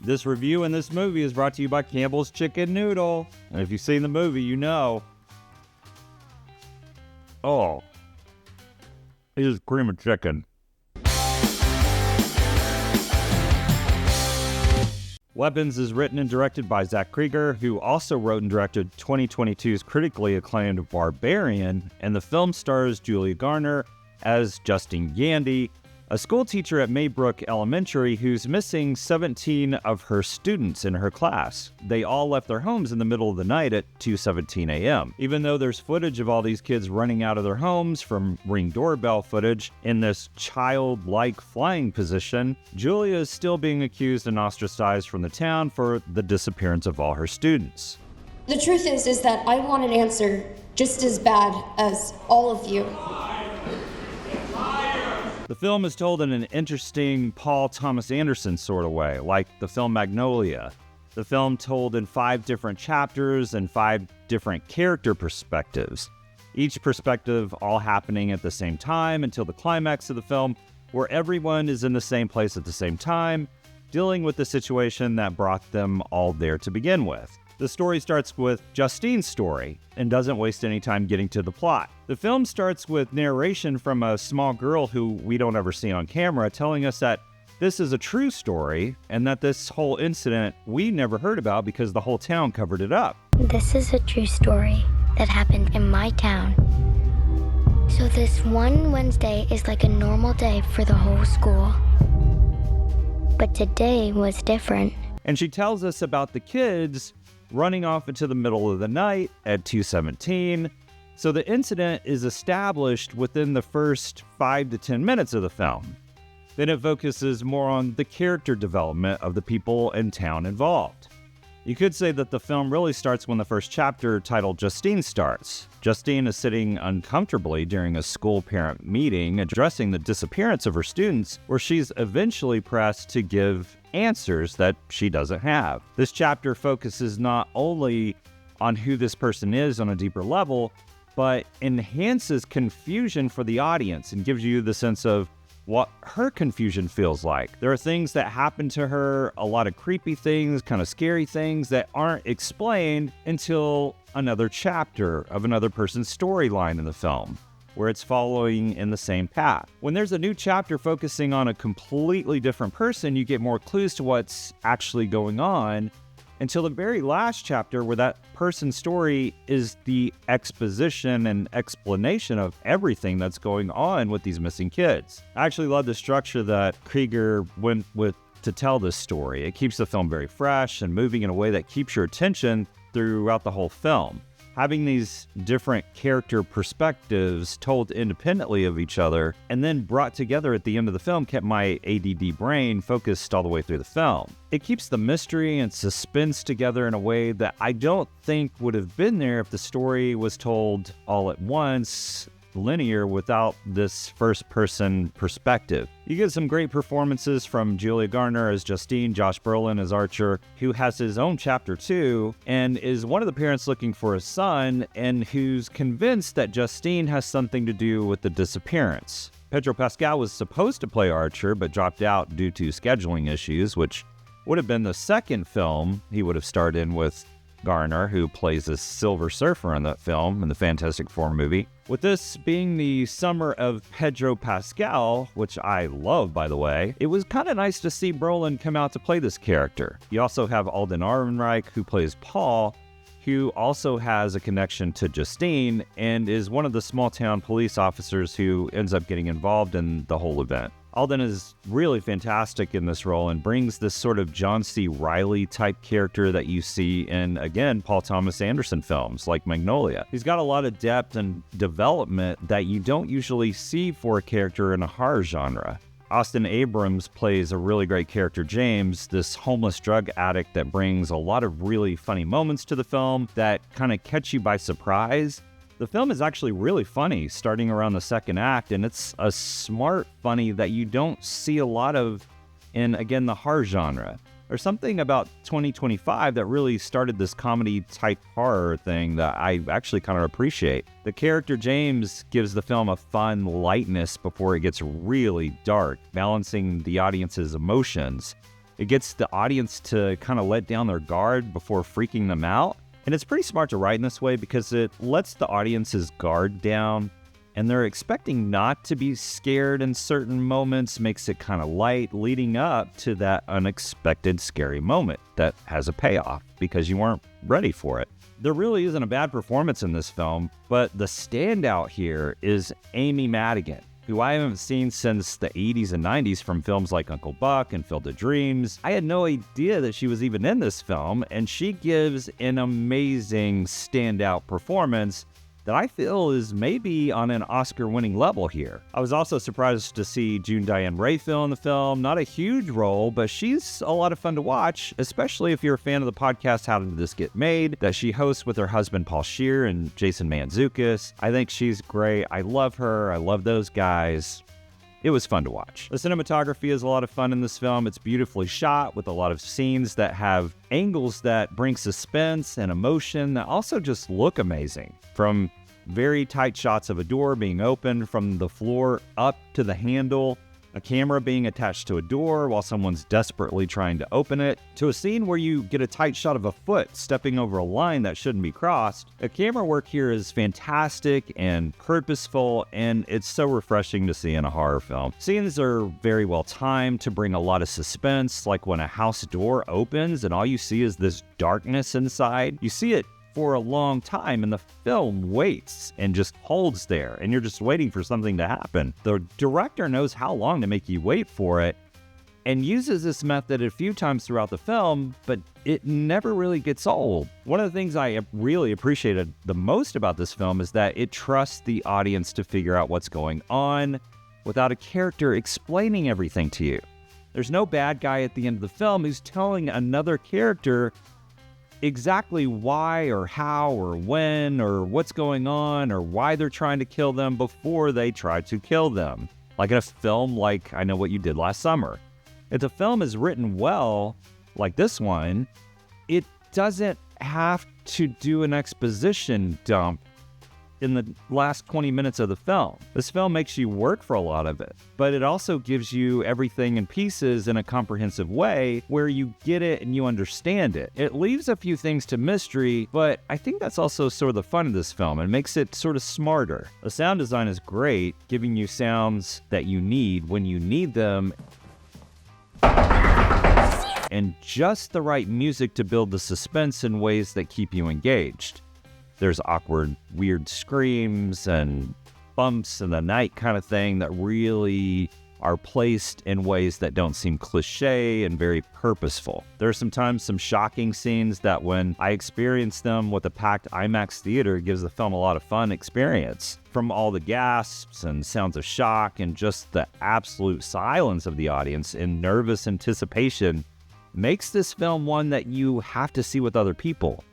This review in this movie is brought to you by Campbell's Chicken Noodle. And if you've seen the movie, you know. Oh. It is cream of chicken. Weapons is written and directed by Zach Cregger, who also wrote and directed 2022's critically acclaimed Barbarian, and the film stars Julia Garner as Justine Gandy, a school teacher at Maybrook Elementary who's missing 17 of her students in her class. They all left their homes in the middle of the night at 2:17 a.m. Even though there's footage of all these kids running out of their homes from Ring doorbell footage in this childlike flying position, Julia is still being accused and ostracized from the town for the disappearance of all her students. The truth is that I want an answer just as bad as all of you. The film is told in an interesting Paul Thomas Anderson sort of way, like the film Magnolia. The film told in 5 different chapters and 5 different character perspectives. Each perspective all happening at the same time until the climax of the film, where everyone is in the same place at the same time, dealing with the situation that brought them all there to begin with. The story starts with Justine's story and doesn't waste any time getting to the plot. The film starts with narration from a small girl who we don't ever see on camera telling us that this is a true story and that this whole incident we never heard about because the whole town covered it up. This is a true story that happened in my town. So this one Wednesday is like a normal day for the whole school. But today was different. And she tells us about the kids running off into the middle of the night at 2:17. So the incident is established within the first 5 to 10 minutes of the film. Then it focuses more on the character development of the people in town involved. You could say that the film really starts when the first chapter, titled Justine, starts. Justine is sitting uncomfortably during a school parent meeting addressing the disappearance of her students, where she's eventually pressed to give answers that she doesn't have. This chapter focuses not only on who this person is on a deeper level, but enhances confusion for the audience and gives you the sense of what her confusion feels like. There are things that happen to her, a lot of creepy things, kind of scary things that aren't explained until another chapter of another person's storyline in the film, where it's following in the same path. When there's a new chapter focusing on a completely different person, you get more clues to what's actually going on until the very last chapter, where that person's story is the exposition and explanation of everything that's going on with these missing kids. I actually love the structure that Cregger went with to tell this story. It keeps the film very fresh and moving in a way that keeps your attention throughout the whole film. Having these different character perspectives told independently of each other and then brought together at the end of the film kept my ADD brain focused all the way through the film. It keeps the mystery and suspense together in a way that I don't think would have been there if the story was told all at once, linear, without this first-person perspective. You get some great performances from Julia Garner as Justine, Josh Brolin as Archer, who has his own chapter too, and is one of the parents looking for a son, and who's convinced that Justine has something to do with the disappearance. Pedro Pascal was supposed to play Archer, but dropped out due to scheduling issues, which would have been the second film he would have starred in with Garner, who plays a Silver Surfer in that film in the Fantastic Four movie. With this being the summer of Pedro Pascal, which I love, by the way, it was kind of nice to see Brolin come out to play this character. You also have Alden Ehrenreich, who plays Paul, who also has a connection to Justine and is one of the small-town police officers who ends up getting involved in the whole event. Alden is really fantastic in this role and brings this sort of John C. Reilly type character that you see in, again, Paul Thomas Anderson films like Magnolia. He's got a lot of depth and development that you don't usually see for a character in a horror genre. Austin Abrams plays a really great character, James, this homeless drug addict that brings a lot of really funny moments to the film that kind of catch you by surprise. The film is actually really funny starting around the second act, and it's a smart funny that you don't see a lot of in, again, the horror genre. There's something about 2025 that really started this comedy-type horror thing that I actually kind of appreciate. The character James gives the film a fun lightness before it gets really dark, balancing the audience's emotions. It gets the audience to kind of let down their guard before freaking them out. And it's pretty smart to write in this way because it lets the audience's guard down and they're expecting not to be scared in certain moments, makes it kind of light, leading up to that unexpected scary moment that has a payoff because you weren't ready for it. There really isn't a bad performance in this film, but the standout here is Amy Madigan, who I haven't seen since the 80s and 90s from films like Uncle Buck and Field of Dreams. I had no idea that she was even in this film, and she gives an amazing standout performance that I feel is maybe on an Oscar-winning level here. I was also surprised to see June Diane Raphael in the film. Not a huge role, but she's a lot of fun to watch, especially if you're a fan of the podcast How Did This Get Made, that she hosts with her husband Paul Scheer and Jason Mantzoukas. I think she's great. I love her. I love those guys. It was fun to watch. The cinematography is a lot of fun in this film. It's beautifully shot with a lot of scenes that have angles that bring suspense and emotion that also just look amazing. From very tight shots of a door being opened from the floor up to the handle, a camera being attached to a door while someone's desperately trying to open it, to a scene where you get a tight shot of a foot stepping over a line that shouldn't be crossed. The camera work here is fantastic and purposeful, and it's so refreshing to see in a horror film. Scenes are very well timed to bring a lot of suspense, like when a house door opens and all you see is this darkness inside. You see it for a long time, and the film waits and just holds there, and you're just waiting for something to happen. The director knows how long to make you wait for it and uses this method a few times throughout the film, but it never really gets old. One of the things I really appreciated the most about this film is that it trusts the audience to figure out what's going on without a character explaining everything to you. There's no bad guy at the end of the film who's telling another character exactly why or how or when or what's going on or why they're trying to kill them before they try to kill them. Like in a film like I Know What You Did Last Summer. If the film is written well, like this one, it doesn't have to do an exposition dump in the last 20 minutes of the film. This film makes you work for a lot of it, but it also gives you everything in pieces in a comprehensive way where you get it and you understand it. It leaves a few things to mystery, but I think that's also sort of the fun of this film. It makes it sort of smarter. The sound design is great, giving you sounds that you need when you need them, and just the right music to build the suspense in ways that keep you engaged. There's awkward, weird screams and bumps in the night kind of thing that really are placed in ways that don't seem cliche and very purposeful. There are sometimes some shocking scenes that when I experience them with a packed IMAX theater, it gives the film a lot of fun experience. From all the gasps and sounds of shock and just the absolute silence of the audience in nervous anticipation makes this film one that you have to see with other people.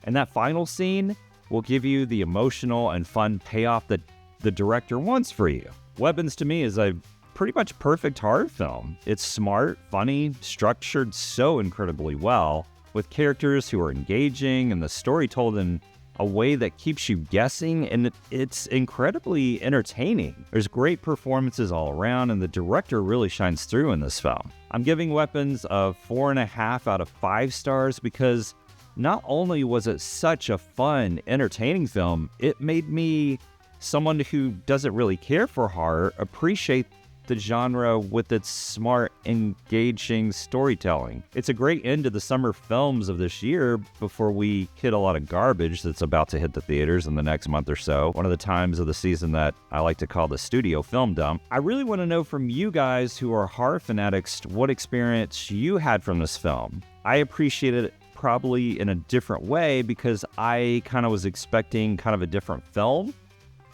And that final scene will give you the emotional and fun payoff that the director wants for you. Weapons to me is a pretty much perfect horror film. It's smart, funny, structured so incredibly well, with characters who are engaging and the story told in a way that keeps you guessing, and it's incredibly entertaining. There's great performances all around, and the director really shines through in this film. I'm giving Weapons a 4.5 out of 5 stars because not only was it such a fun, entertaining film, it made me, someone who doesn't really care for horror, appreciate the genre with its smart, engaging storytelling. It's a great end to the summer films of this year before we hit a lot of garbage that's about to hit the theaters in the next month or so. One of the times of the season that I like to call the studio film dump. I really want to know from you guys who are horror fanatics what experience you had from this film. I appreciated it probably in a different way because I kind of was expecting kind of a different film.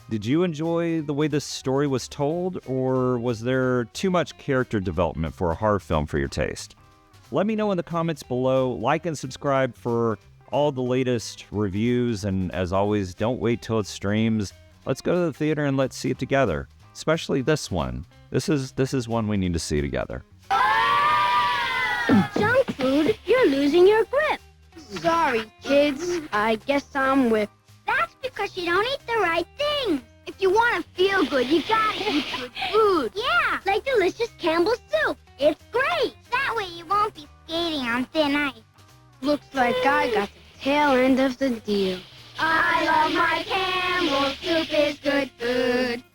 Did you enjoy the way this story was told, or was there too much character development for a horror film for your taste? Let me know in the comments below. Like and subscribe for all the latest reviews, and as always, don't wait till it streams. Let's go to the theater and let's see it together, especially this one. This is one we need to see together. Junk food, you're losing your grip. Sorry, kids. I guess I'm whipped. That's because you don't eat the right things. If you want to feel good, you gotta eat good food. Yeah, like delicious Campbell's soup. It's great. That way you won't be skating on thin ice. Looks like I got the tail end of the deal. I love my camera.